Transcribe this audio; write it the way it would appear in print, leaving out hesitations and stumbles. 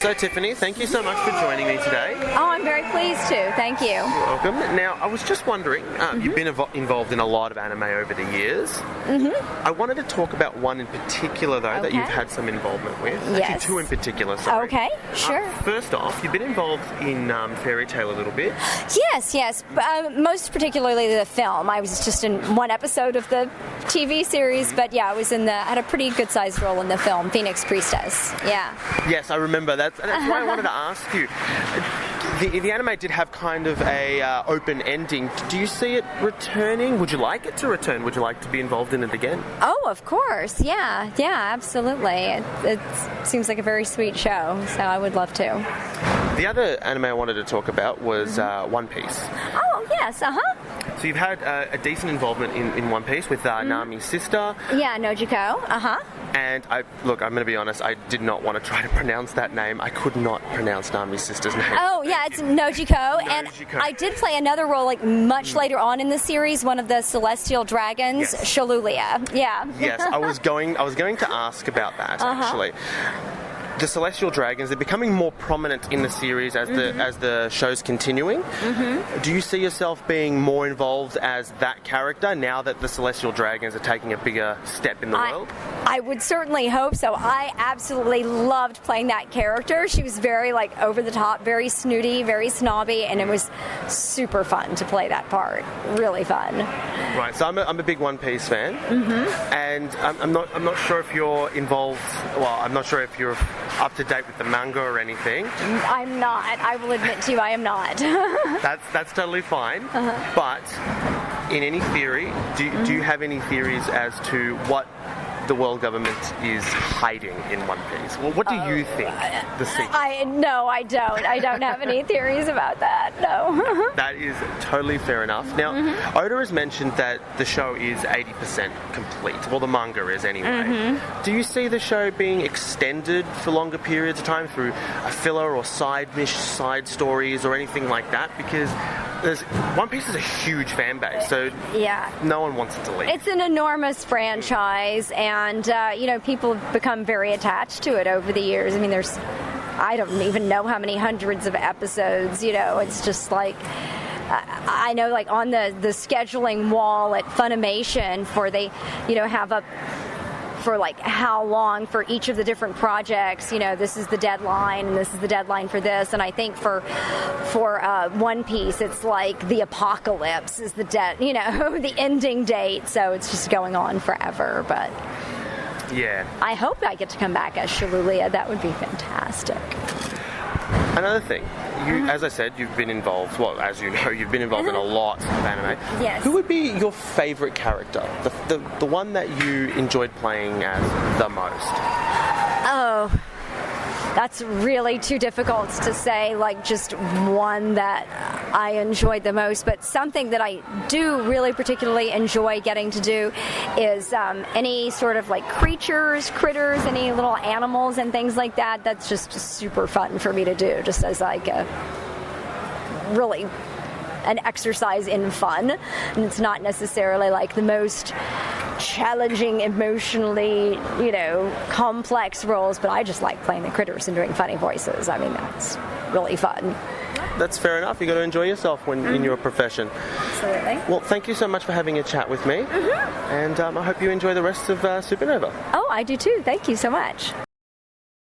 So Tiffany, thank you so much for joining me today. Oh, I'm very pleased to. Thank you. You're welcome. Now, I was just wondering, you've been involved in a lot of anime over the years. Mm-hmm. I wanted to talk about one in particular, though, that you've had some involvement with. Yes. Actually, two in particular, sorry. Okay, sure. First off, you've been involved in Fairy Tail a little bit. Yes. Most particularly the film. I was just in one episode of the TV series, but yeah, I had a pretty good-sized role in the film, Phoenix Priestess. Yeah. Yes, I remember that. And that's why I wanted to ask you. The anime did have kind of a open ending. Do you see it returning? Would you like it to return? Would you like to be involved in it again? Oh, of course. Yeah, absolutely. It seems like a very sweet show, so I would love to. The other anime I wanted to talk about was One Piece. Oh, yes, So you've had a decent involvement in One Piece with Nami's sister. Yeah, Nojiko, And I'm going to be honest, I did not want to try to pronounce that name. I could not pronounce Nami's sister's name. Oh, yeah, it's Nojiko. And I did play another role, much later on in the series, one of the celestial dragons, Yes. Shalulia. Yeah. Yes, I was going to ask about that, actually. The celestial dragons, they're becoming more prominent in the series as the show's continuing. Mm-hmm. Do you see yourself being more involved as that character now that the celestial dragons are taking a bigger step in the world? I would certainly hope so. I absolutely loved playing that character. She was very over the top, very snooty, very snobby, and it was super fun to play that part. Really fun. Right. So I'm a big One Piece fan, and I'm not sure if you're involved. Well, I'm not sure if you're up to date with the manga or anything. I'm not. I will admit to you, I am not. That's totally fine. But in any theory, do you have any theories as to what the world government is hiding in One Piece? Well, what do you think the secret? No, I don't. I don't have any theories about that. No. That is totally fair enough. Now, Oda has mentioned that the show is 80% complete. Well, the manga is anyway. Do you see the show being extended for longer periods of time through a filler or side stories or anything like that? Because One Piece is a huge fan base, so no one wants it to leave. It's an enormous franchise, and people have become very attached to it over the years. I mean, I don't even know how many hundreds of episodes. It's just I know, on the scheduling wall at Funimation, they have up for how long for each of the different projects. This is the deadline, and this is the deadline for this. And I think for One Piece, it's the apocalypse is the the ending date. So it's just going on forever. But yeah, I hope I get to come back as Shalulia. That would be fantastic. Another thing, as I said, you've been involved, well, as you know, you've been involved in a lot of anime. Yes. Who would be your favourite character? The one that you enjoyed playing as the most? Oh, that's really too difficult to say, just one that I enjoyed the most. But something that I do really particularly enjoy getting to do is any sort of critters, any little animals and things like that. That's just super fun for me to do, just as really an exercise in fun. And it's not necessarily the most challenging, emotionally, complex roles, but I just like playing the critters and doing funny voices. I mean, that's really fun. That's fair enough. You got to enjoy yourself when in your profession. Absolutely. Well, thank you so much for having a chat with me, and I hope you enjoy the rest of Supanova. Oh, I do too. Thank you so much.